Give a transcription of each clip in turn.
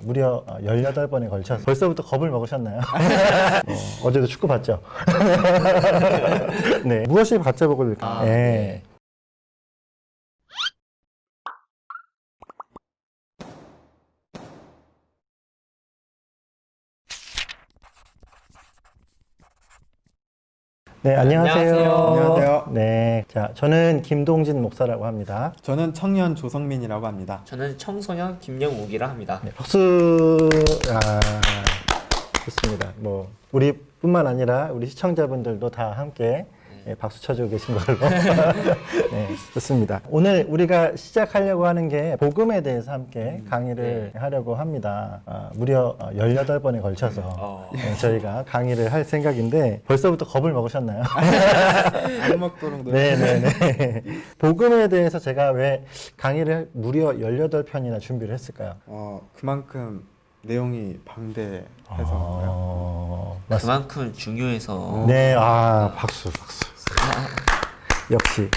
무려 18번에 걸쳐서 벌써부터 겁을 먹으셨나요? 어제도 축구 봤죠? 네. 무엇이 가짜 복음일까? 네. 네, 안녕하세요. 안녕하세요. 네. 자, 저는 김동진 목사라고 합니다. 저는 청년 조성민이라고 합니다. 저는 청소년 김영욱이라 합니다. 네, 박수. 좋습니다. 뭐, 우리뿐만 아니라 우리 시청자분들도 다 함께 박수 쳐주고 계신 걸로. 네, 좋습니다. 오늘 우리가 시작하려고 하는 게 복음에 대해서 함께 강의를 하려고 합니다. 무려 18번에 걸쳐서 저희가 강의를 할 생각인데 벌써부터 겁을 먹으셨나요? 안 먹도록 네네네. 복음에 대해서 제가 왜 강의를 무려 18편이나 준비를 했을까요? 그만큼 내용이 방대해서 그만큼 중요해서 네, 박수. 역시.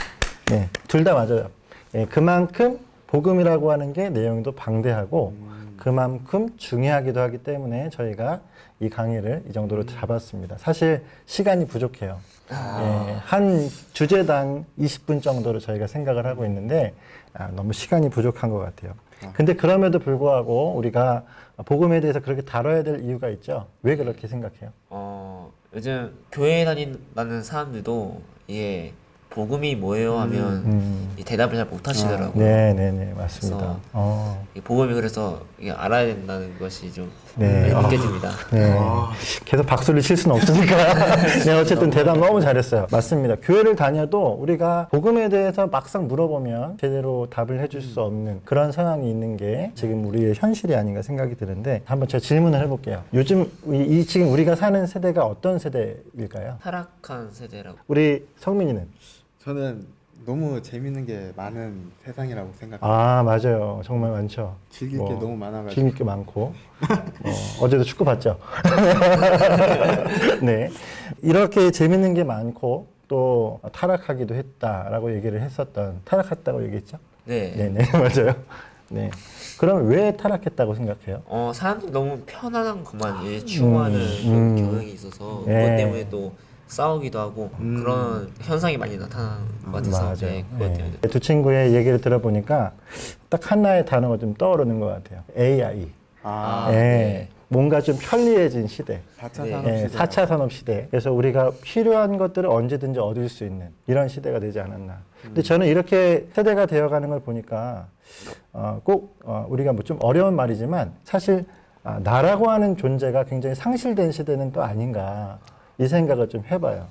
네, 둘 다 맞아요. 네, 그만큼 복음이라고 하는 게 내용도 방대하고 그만큼 중요하기도 하기 때문에 저희가 이 강의를 이 정도로 잡았습니다. 사실 시간이 부족해요. 예, 한 주제당 20분 정도로 저희가 생각을 하고 있는데 너무 시간이 부족한 것 같아요. 근데 그럼에도 불구하고 우리가 복음에 대해서 그렇게 다뤄야 될 이유가 있죠. 왜 그렇게 생각해요? 요즘 교회에 다니는 사람들도 이게 복음이 뭐예요 하면 이 대답을 잘 못하시더라고요. 네네네, 맞습니다. 이 복음이 그래서 이게 알아야 된다는 것이 좀 네. 느껴집니다. 네. 계속 박수를 칠 수는 없으니까. 네, 어쨌든 대답 너무 잘했어요. 맞습니다. 교회를 다녀도 우리가 복음에 대해서 막상 물어보면 제대로 답을 해줄 수 없는 그런 상황이 있는 게 지금 우리의 현실이 아닌가 생각이 드는데 한번 제가 질문을 해볼게요. 요즘 지금 우리가 사는 세대가 어떤 세대일까요? 타락한 세대라고. 우리 성민이는? 저는 너무 재밌는 게 많은 세상이라고 생각합니다. 맞아요. 정말 많죠. 즐길 게 너무 많아가지고. 즐길 게 많고. 어제도 축구 봤죠? 네. 이렇게 재밌는 게 많고 또 타락하기도 했다라고 얘기를 했었던, 타락했다고 얘기했죠? 네. 네네, 맞아요. 네. 그럼 왜 타락했다고 생각해요? 사람들이 너무 편안한 것만 추구하는 그런 경향이 있어서 네. 그것 때문에 또 싸우기도 하고 그런 현상이 많이 나타나는 것 같아서 맞아요. 네, 그것 때문에. 두 친구의 얘기를 들어보니까 딱 하나의 단어가 좀 떠오르는 것 같아요. AI. 네. 뭔가 좀 편리해진 시대. 4차 네. 산업시대. 4차 산업 시대. 그래서 우리가 필요한 것들을 언제든지 얻을 수 있는 이런 시대가 되지 않았나. 근데 저는 이렇게 세대가 되어가는 걸 보니까 꼭 우리가 뭐 좀 어려운 말이지만 사실 나라고 하는 존재가 굉장히 상실된 시대는 또 아닌가 이 생각을 좀 해봐요.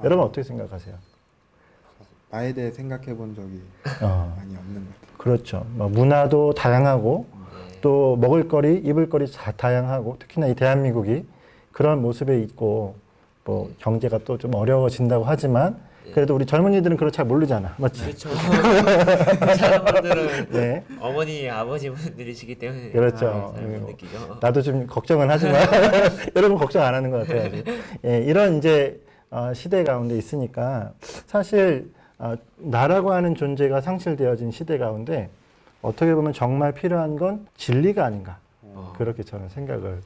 여러분 어떻게 생각하세요? 나에 대해 생각해 본 적이 많이 없는 것 같아요. 그렇죠. 뭐 문화도 다양하고 또 먹을거리, 입을거리 다 다양하고 특히나 이 대한민국이 그런 모습에 있고 뭐 경제가 또 좀 어려워진다고 하지만 그래도 우리 젊은이들은 그걸 잘 모르잖아. 맞지? 그렇죠. 사람들은 네. 어머니, 아버지분들이시기 때문에 그렇죠. 잘 못 느끼죠. 나도 좀 걱정은 하지만 여러분 걱정 안 하는 것 같아요. 아직. 예, 이런 이제 시대 가운데 있으니까 사실 나라고 하는 존재가 상실되어진 시대 가운데 어떻게 보면 정말 필요한 건 진리가 아닌가 그렇게 저는 생각을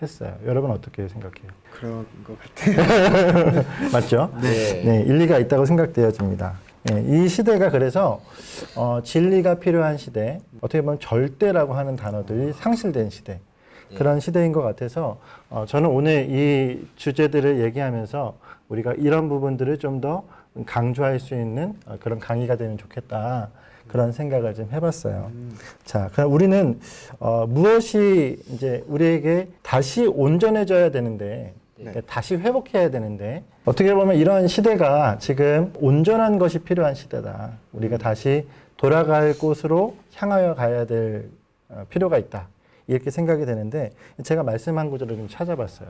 했어요. 여러분 어떻게 생각해요? 그런 것 같아요. 맞죠? 네. 네, 일리가 있다고 생각되어집니다. 예, 이 시대가 그래서 진리가 필요한 시대, 어떻게 보면 절대라고 하는 단어들이 상실된 시대, 그런 시대인 것 같아서 저는 오늘 이 주제들을 얘기하면서 우리가 이런 부분들을 좀 더 강조할 수 있는 그런 강의가 되면 좋겠다. 그런 생각을 좀 해봤어요. 자, 그럼 우리는 무엇이 이제 우리에게 다시 온전해져야 되는데, 다시 회복해야 되는데, 어떻게 보면 이런 시대가 지금 온전한 것이 필요한 시대다. 우리가 다시 돌아갈 곳으로 향하여 가야 될 필요가 있다. 이렇게 생각이 되는데 제가 말씀한 구절을 좀 찾아봤어요.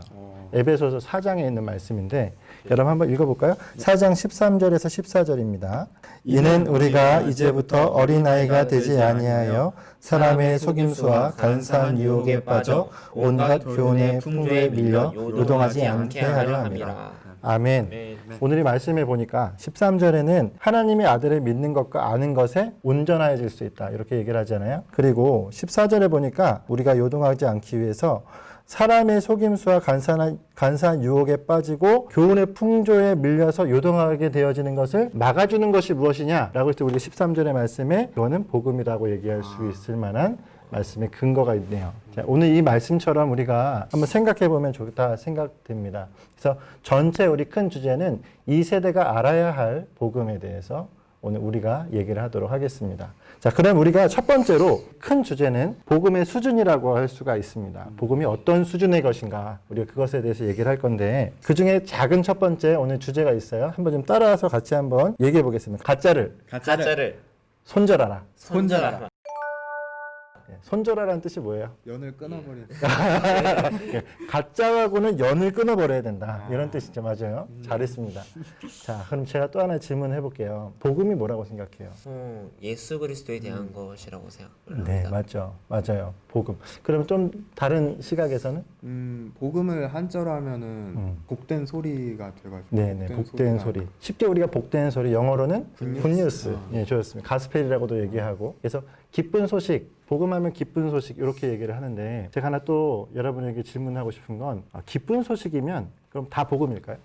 에베소서 4장에 있는 말씀인데 여러분 한번 읽어볼까요? 4장 13절에서 14절입니다. 이는 우리가 이제부터 어린아이가 되지 아니하여 사람의 속임수와 간사한 유혹에 빠져 온갖 교훈의 풍조에 밀려 요동하지 않게 하려 함이라. 아멘. 네. 오늘의 말씀에 보니까 13절에는 하나님의 아들을 믿는 것과 아는 것에 온전해질 수 있다. 이렇게 얘기를 하잖아요. 그리고 14절에 보니까 우리가 요동하지 않기 위해서 사람의 속임수와 간사한 유혹에 빠지고 교훈의 풍조에 밀려서 요동하게 되어지는 것을 막아주는 것이 무엇이냐라고 해서 우리가 13절의 말씀에 이거는 복음이라고 얘기할 수 있을 만한 말씀의 근거가 있네요. 자, 오늘 이 말씀처럼 우리가 한번 생각해 보면 좋다 생각됩니다. 그래서 전체 우리 큰 주제는 이 세대가 알아야 할 복음에 대해서 오늘 우리가 얘기를 하도록 하겠습니다. 자, 그럼 우리가 첫 번째로 큰 주제는 복음의 수준이라고 할 수가 있습니다. 복음이 어떤 수준의 것인가, 우리가 그것에 대해서 얘기를 할 건데 그 중에 작은 첫 번째 오늘 주제가 있어요. 한번 좀 따라와서 같이 한번 얘기해 보겠습니다. 가짜를 가짜를 손절하라. 손절하라. 손절하라는 뜻이 뭐예요? 연을 끊어버리는. 가짜하고는 연을 끊어버려야 된다. 이런 뜻이죠. 맞아요. 잘했습니다. 자, 그럼 제가 또 하나 질문해 볼게요. 복음이 뭐라고 생각해요? 예수 그리스도에 대한 것이라고 생각을 네, 합니다. 맞죠. 맞아요. 복음. 그럼 좀 다른 시각에서는? 복음을 한자로 하면은 복된 소리가 돼가지고. 네네, 복된 소리. 쉽게 우리가 복된 소리, 영어로는 굿뉴스. 아. 예, 좋습니다. 가스펠이라고도 얘기하고. 그래서 기쁜 소식, 복음하면 기쁜 소식 이렇게 얘기를 하는데 제가 하나 또 여러분에게 질문하고 싶은 건 기쁜 소식이면 그럼 다 복음일까요?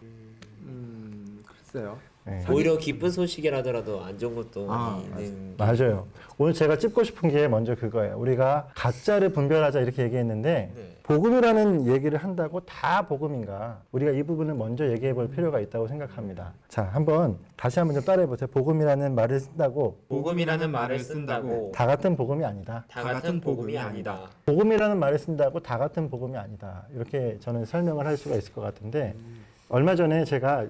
글쎄요. 네. 오히려 기쁜 소식이라더라도 안 좋은 것도 아, 있는. 맞아요. 오늘 제가 짚고 싶은 게 먼저 그거예요. 우리가 가짜를 분별하자 이렇게 얘기했는데 네. 복음이라는 얘기를 한다고 다 복음인가? 우리가 이 부분을 먼저 얘기해 볼 필요가 있다고 생각합니다. 자, 한번 다시 한번 좀 따라해 보세요. 복음이라는 말을 쓴다고 복음이라는 말을 쓴다고 다 같은 복음이 아니다. 다 같은 복음이 아니다. 복음이라는 말을 쓴다고 다 같은 복음이 아니다. 이렇게 저는 설명을 할 수가 있을 것 같은데 얼마 전에 제가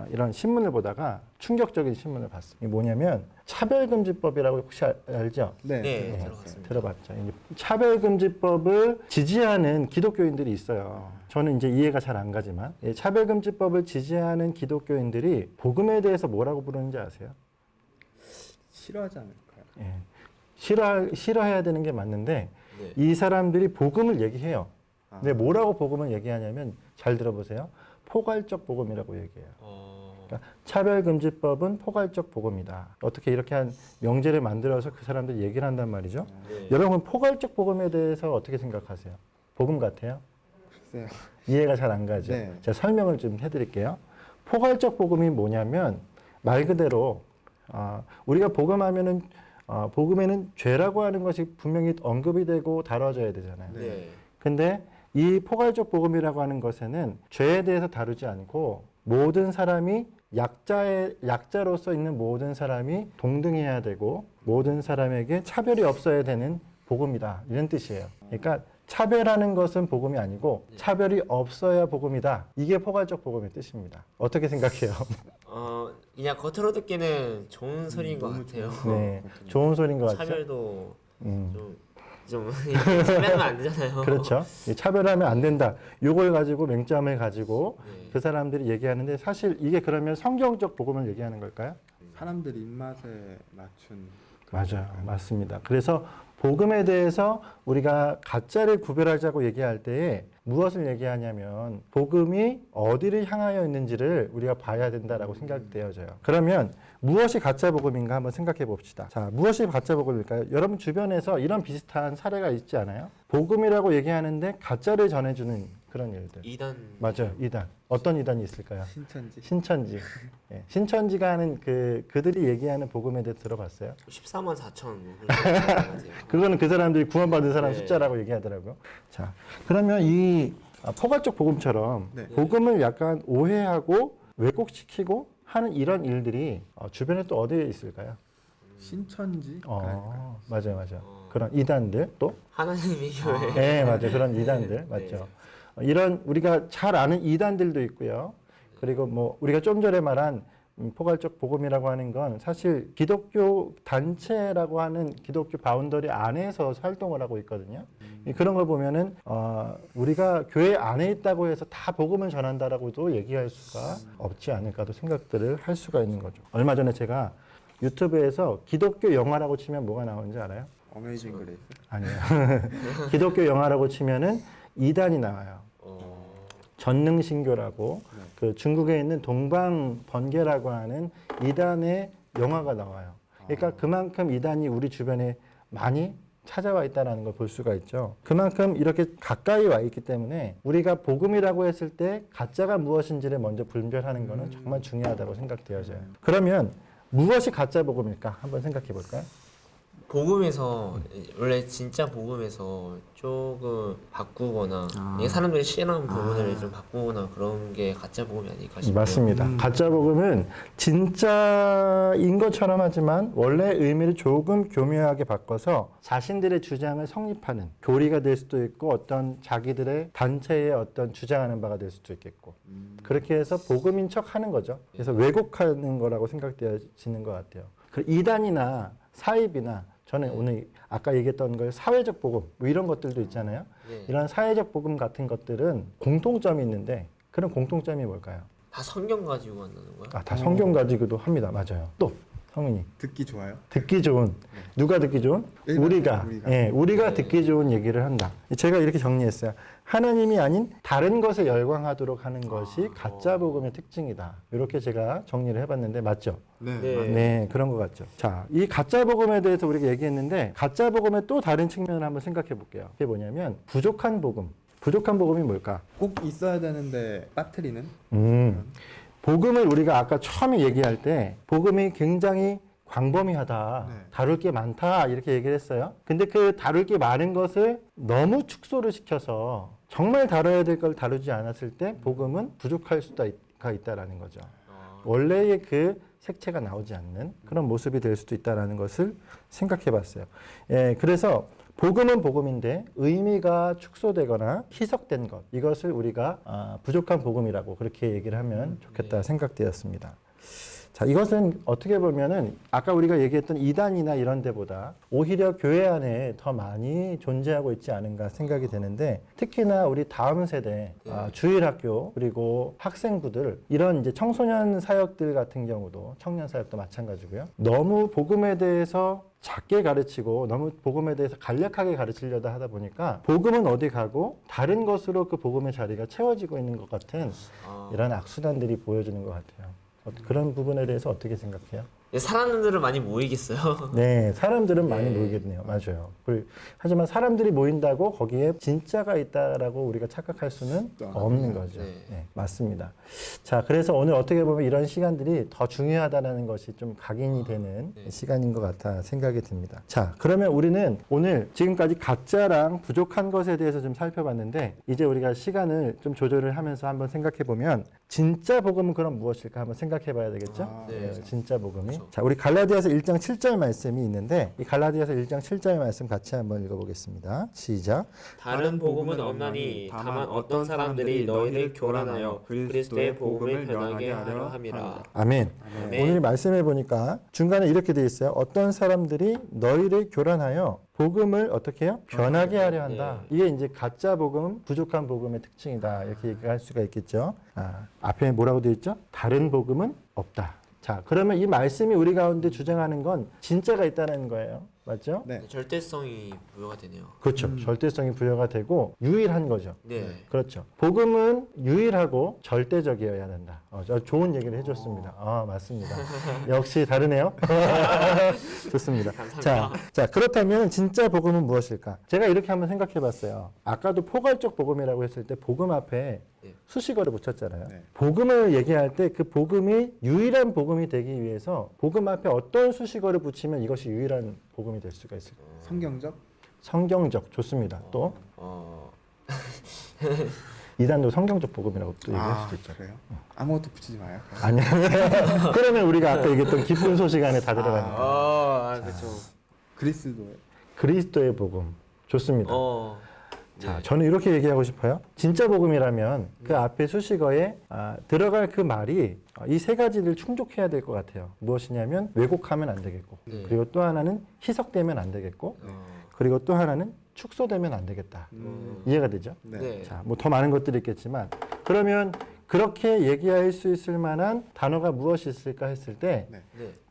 이런 신문을 보다가 충격적인 신문을 봤어요. 이게 뭐냐면 차별금지법이라고 혹시 알죠? 네, 네. 들어갔습니다. 들어봤죠. 이제 차별금지법을 지지하는 기독교인들이 있어요. 저는 이제 이해가 잘 안 가지만 차별금지법을 지지하는 기독교인들이 복음에 대해서 뭐라고 부르는지 아세요? 싫어하지 않을까요? 예. 싫어해야 되는 게 맞는데 네. 이 사람들이 복음을 얘기해요. 아. 근데 뭐라고 복음을 얘기하냐면 잘 들어보세요. 포괄적 복음이라고 얘기해요. 그러니까 차별금지법은 포괄적 복음이다. 어떻게 이렇게 한 명제를 만들어서 그 사람들이 얘기를 한단 말이죠. 네. 여러분 포괄적 복음에 대해서 어떻게 생각하세요? 복음 같아요? 글쎄요. 이해가 잘 안 가죠. 네. 제가 설명을 좀 해드릴게요. 포괄적 복음이 뭐냐면 말 그대로 우리가 복음하면은 복음에는 죄라고 하는 것이 분명히 언급이 되고 다뤄져야 되잖아요. 네. 근데 이 포괄적 복음이라고 하는 것에는 죄에 대해서 다루지 않고 모든 사람이 약자로서 있는 모든 사람이 동등해야 되고 모든 사람에게 차별이 없어야 되는 복음이다. 이런 뜻이에요. 그러니까 차별하는 것은 복음이 아니고 차별이 없어야 복음이다. 이게 포괄적 복음의 뜻입니다. 어떻게 생각해요? 그냥 겉으로 듣기는 좋은 소리인 것 너무 같아요. 네, 좋은 소리인 것 같죠? 차별도 음. 좀 차별하면 안 되잖아요. 그렇죠. 이 차별하면 안 된다. 요걸 가지고 맹점을 가지고 네. 그 사람들이 얘기하는데 사실 이게 그러면 성경적 복음을 얘기하는 걸까요? 사람들 입맛에 맞춘. 맞아요. 맞습니다. 그래서 복음에 대해서 우리가 가짜를 구별하자고 얘기할 때에 무엇을 얘기하냐면 복음이 어디를 향하여 있는지를 우리가 봐야 된다라고 생각되어져요. 그러면 무엇이 가짜 복음인가 한번 생각해 봅시다. 자, 무엇이 가짜 복음일까요? 여러분 주변에서 이런 비슷한 사례가 있지 않아요? 복음이라고 얘기하는데 가짜를 전해주는 그런 일들. 이단 맞아요. 이단. 어떤 이단이 있을까요? 신천지. 신천지. 예. 신천지가 하는 그들이 얘기하는 복음에 대해 들어봤어요? 14만 4천 그거는 그 사람들이 구원받은 사람 네. 숫자라고 얘기하더라고요. 자, 그러면 이 포괄적 복음처럼 네. 복음을 약간 오해하고 왜곡시키고 하는 이런 일들이 주변에 또 어디에 있을까요? 신천지. 맞아요. 그런 이단들 또? 하나님의 교회. 네, 맞아요. 그런 이단들 맞죠. 이런 우리가 잘 아는 이단들도 있고요. 그리고 뭐 우리가 좀 전에 말한 포괄적 복음이라고 하는 건 사실 기독교 단체라고 하는 기독교 바운더리 안에서 활동을 하고 있거든요. 그런 걸 보면은 우리가 교회 안에 있다고 해서 다 복음을 전한다라고도 얘기할 수가 없지 않을까도 생각들을 할 수가 있는 거죠. 얼마 전에 제가 유튜브에서 기독교 영화라고 치면 뭐가 나오는지 알아요? 어메이징 그레이스. 아니에요. 기독교 영화라고 치면은 2단이 나와요. 전능신교라고 그 중국에 있는 동방번개라고 하는 이단의 영화가 나와요. 그러니까 그만큼 이단이 우리 주변에 많이 찾아와 있다는 걸 볼 수가 있죠. 그만큼 이렇게 가까이 와 있기 때문에 우리가 복음이라고 했을 때 가짜가 무엇인지를 먼저 분별하는 것은 정말 중요하다고 생각되어져요. 그러면 무엇이 가짜 복음일까? 한번 생각해 볼까요? 복음에서 원래 진짜 복음에서 조금 바꾸거나 이게 사람들이 싫어하는 부분을 좀 바꾸거나 그런 게 가짜 복음이 아닐까 싶어요. 맞습니다. 가짜 복음은 진짜인 것처럼 하지만 원래 의미를 조금 교묘하게 바꿔서 자신들의 주장을 성립하는 교리가 될 수도 있고 어떤 자기들의 단체의 어떤 주장하는 바가 될 수도 있겠고 그렇게 해서 복음인 척 하는 거죠. 그래서 왜곡하는 거라고 생각되어지는 것 같아요. 그 이단이나 사입이나 저는 오늘 아까 얘기했던 걸 사회적 복음 뭐 이런 것들도 있잖아요. 이런 사회적 복음 같은 것들은 공통점이 있는데 그런 공통점이 뭘까요? 다 성경 가지고 한다는 거야? 아, 다 성경 가지고도 합니다. 맞아요. 또 성은이 듣기 좋아요? 듣기 좋은 누가 듣기 좋은? 우리가 예, 우리가 듣기 좋은 얘기를 한다. 제가 이렇게 정리했어요. 하나님이 아닌 다른 것에 열광하도록 하는 것이 가짜 복음의 특징이다. 이렇게 제가 정리를 해봤는데 맞죠? 네. 네, 그런 것 같죠. 자, 이 가짜 복음에 대해서 우리가 얘기했는데 가짜 복음의 또 다른 측면을 한번 생각해 볼게요. 그게 뭐냐면 부족한 복음. 부족한 복음이 뭘까? 꼭 있어야 되는데 빠뜨리는? 복음을 우리가 아까 처음에 얘기할 때 복음이 굉장히 광범위하다. 네. 다룰 게 많다. 이렇게 얘기를 했어요. 근데 그 다룰 게 많은 것을 너무 축소를 시켜서 정말 다뤄야 될 걸 다루지 않았을 때 복음은 부족할 수가 있다라는 거죠. 원래의 그 색채가 나오지 않는 그런 모습이 될 수도 있다는 것을 생각해 봤어요. 예, 그래서 복음은 복음인데 의미가 축소되거나 희석된 것 이것을 우리가 부족한 복음이라고 그렇게 얘기를 하면 좋겠다 생각되었습니다. 자, 이것은 어떻게 보면은 아까 우리가 얘기했던 이단이나 이런 데보다 오히려 교회 안에 더 많이 존재하고 있지 않은가 생각이 되는데 특히나 우리 다음 세대 주일학교 그리고 학생부들 이런 이제 청소년 사역들 같은 경우도 청년 사역도 마찬가지고요. 너무 복음에 대해서 작게 가르치고 너무 복음에 대해서 간략하게 가르치려다 하다 보니까 복음은 어디 가고 다른 것으로 그 복음의 자리가 채워지고 있는 것 같은 이런 악순환들이 보여지는 것 같아요. 그런 부분에 대해서 어떻게 생각해요? 사람들은 많이 모이겠어요. 네, 사람들은 많이 모이겠네요. 맞아요. 하지만 사람들이 모인다고 거기에 진짜가 있다라고 우리가 착각할 수는 없는 거죠. 네, 맞습니다. 자, 그래서 오늘 어떻게 보면 이런 시간들이 더 중요하다는 것이 좀 각인이 되는 시간인 것 같아 생각이 듭니다. 자, 그러면 우리는 오늘 지금까지 가짜랑 부족한 것에 대해서 좀 살펴봤는데 이제 우리가 시간을 좀 조절을 하면서 한번 생각해 보면 진짜 복음은 그럼 무엇일까 한번 생각해 봐야 되겠죠? 네, 진짜 복음이. 자, 우리 갈라디아서 1장 7절 말씀이 있는데 이 갈라디아서 1장 7절 말씀 같이 한번 읽어보겠습니다. 시작. 다른 복음은 없나니 다만 어떤 사람들이 너희를 교란하여 그리스도의 복음을 변하게 하려 함이라. 아멘. 오늘 말씀해 보니까 중간에 이렇게 돼 있어요. 어떤 사람들이 너희를 교란하여 복음을 어떻게 해요? 변하게 하려 한다. 이게 이제 가짜 복음, 부족한 복음의 특징이다. 이렇게 얘기할 수가 있겠죠. 앞에 뭐라고 되어 있죠? 다른 복음은 없다. 자, 그러면 이 말씀이 우리 가운데 주장하는 건 진짜가 있다는 거예요. 맞죠? 네. 절대성이 부여가 되네요. 그렇죠. 절대성이 부여가 되고 유일한 거죠. 네. 그렇죠. 복음은 유일하고 절대적이어야 된다. 좋은 얘기를 해줬습니다. 맞습니다. 역시 다르네요. 좋습니다. 자, 그렇다면 진짜 복음은 무엇일까? 제가 이렇게 한번 생각해 봤어요. 아까도 포괄적 복음이라고 했을 때 복음 앞에 수식어를 붙였잖아요. 네. 복음을 얘기할 때 그 복음이 유일한 복음이 되기 위해서 복음 앞에 어떤 수식어를 붙이면 이것이 유일한 복음이 될 수가 있을까요? 성경적? 성경적 좋습니다. 또 이단도 성경적 복음이라고 또 얘기할 수도 있죠. 그래요? 아무것도 붙이지 마요. 아니요. 그러면 우리가 아까 얘기했던 기쁜 소식 안에 다 들어가니까. 그렇죠. 그리스도의 복음 좋습니다. 자, 저는 이렇게 얘기하고 싶어요. 진짜 복음이라면 그 앞에 수식어에 들어갈 그 말이 이 세 가지를 충족해야 될 것 같아요. 무엇이냐면 왜곡하면 안 되겠고, 그리고 또 하나는 희석되면 안 되겠고, 그리고 또 하나는 축소되면 안 되겠다. 이해가 되죠? 네. 자, 뭐 더 많은 것들이 있겠지만 그러면 그렇게 얘기할 수 있을 만한 단어가 무엇이 있을까 했을 때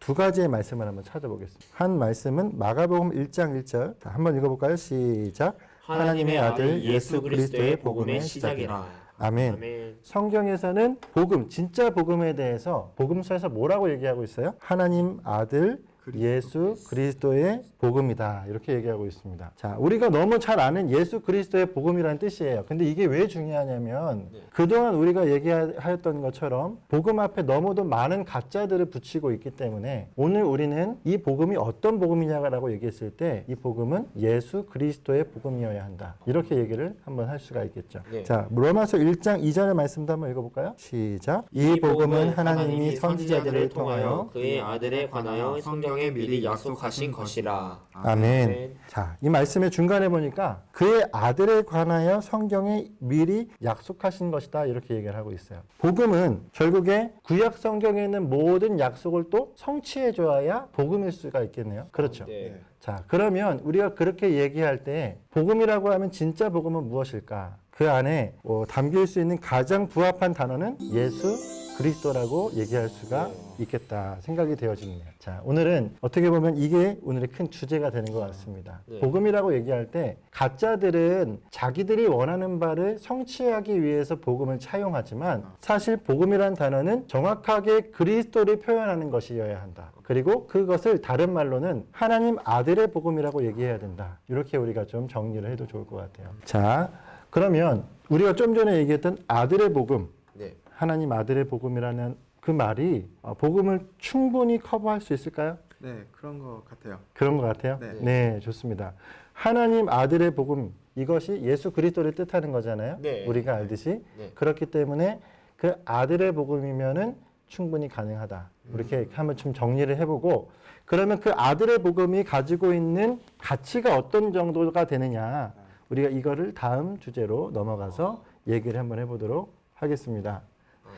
두 가지의 말씀을 한번 찾아보겠습니다. 한 말씀은 마가복음 1장 1절. 자, 한번 읽어볼까요? 시작. 하나님의 아들 예수 그리스도의 복음의 시작이라. 아멘. 아멘. 성경에서는 복음, 진짜 복음에 대해서 복음서에서 뭐라고 얘기하고 있어요? 하나님 아들 예수 그리스도의 복음이다. 이렇게 얘기하고 있습니다. 자, 우리가 너무 잘 아는 예수 그리스도의 복음이라는 뜻이에요. 근데 이게 왜 중요하냐면 그동안 우리가 얘기하였던 것처럼 복음 앞에 너무도 많은 가짜들을 붙이고 있기 때문에 오늘 우리는 이 복음이 어떤 복음이냐라고 얘기했을 때 이 복음은 예수 그리스도의 복음이어야 한다. 이렇게 얘기를 한번 할 수가 있겠죠. 네. 자, 로마서 1장 2절의 말씀도 한번 읽어볼까요? 시작. 이 복음은 하나님이 선지자들을 통하여 그의 아들에 관하여 성경에 미리 약속하신 것이라. 아멘. 아멘. 자, 이 말씀의 중간에 보니까 그의 아들에 관하여 성경에 미리 약속하신 것이다. 이렇게 얘기를 하고 있어요. 복음은 결국에 구약 성경에 있는 모든 약속을 또 성취해 줘야 복음일 수가 있겠네요. 그렇죠. 네. 자, 그러면 우리가 그렇게 얘기할 때 복음이라고 하면 진짜 복음은 무엇일까? 그 안에 담길 수 있는 가장 부합한 단어는 예수 그리스도라고 얘기할 수가 있겠다 생각이 되어지네요. 자, 오늘은 어떻게 보면 이게 오늘의 큰 주제가 되는 것 같습니다. 네. 복음이라고 얘기할 때 가짜들은 자기들이 원하는 바를 성취하기 위해서 복음을 차용하지만 사실 복음이란 단어는 정확하게 그리스도를 표현하는 것이어야 한다. 그리고 그것을 다른 말로는 하나님 아들의 복음이라고 얘기해야 된다. 이렇게 우리가 좀 정리를 해도 좋을 것 같아요. 자, 그러면 우리가 좀 전에 얘기했던 아들의 복음, 네. 하나님 아들의 복음이라는 그 말이 복음을 충분히 커버할 수 있을까요? 네, 그런 것 같아요. 그런 것 같아요? 네. 네, 좋습니다. 하나님 아들의 복음, 이것이 예수 그리스도를 뜻하는 거잖아요. 네. 우리가 알듯이. 네. 그렇기 때문에 그 아들의 복음이면은 충분히 가능하다. 이렇게 한번 좀 정리를 해보고, 그러면 그 아들의 복음이 가지고 있는 가치가 어떤 정도가 되느냐, 우리가 이거를 다음 주제로 넘어가서 얘기를 한번 해보도록 하겠습니다.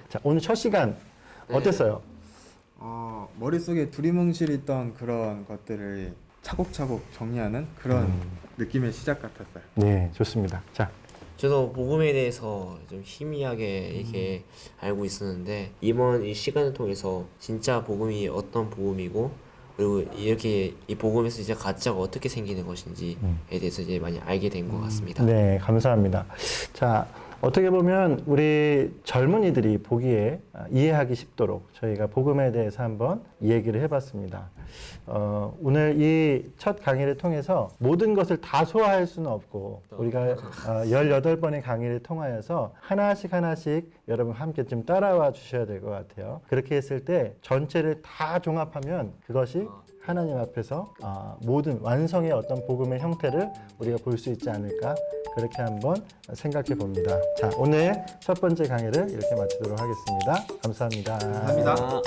자, 오늘 첫 시간 어땠어요? 머릿속에 두리뭉실 있던 그런 것들을 차곡차곡 정리하는 그런 느낌의 시작 같았어요. 네, 좋습니다. 자, 저도 복음에 대해서 좀 희미하게 이렇게 알고 있었는데 이번 이 시간을 통해서 진짜 복음이 어떤 복음이고 그리고 이렇게 이 복음에서 이제 가짜가 어떻게 생기는 것인지에 대해서 이제 많이 알게 된 것 같습니다. 네, 감사합니다. 자, 어떻게 보면 우리 젊은이들이 보기에 이해하기 쉽도록 저희가 복음에 대해서 한번 얘기를 해봤습니다. 오늘 이 첫 강의를 통해서 모든 것을 다 소화할 수는 없고 우리가 18번의 강의를 통하여서 하나씩 여러분 함께 좀 따라와 주셔야 될 것 같아요. 그렇게 했을 때 전체를 다 종합하면 그것이 하나님 앞에서 모든 완성의 어떤 복음의 형태를 우리가 볼 수 있지 않을까 그렇게 한번 생각해 봅니다. 자, 오늘 첫 번째 강의를 이렇게 마치도록 하겠습니다. 감사합니다. 감사합니다.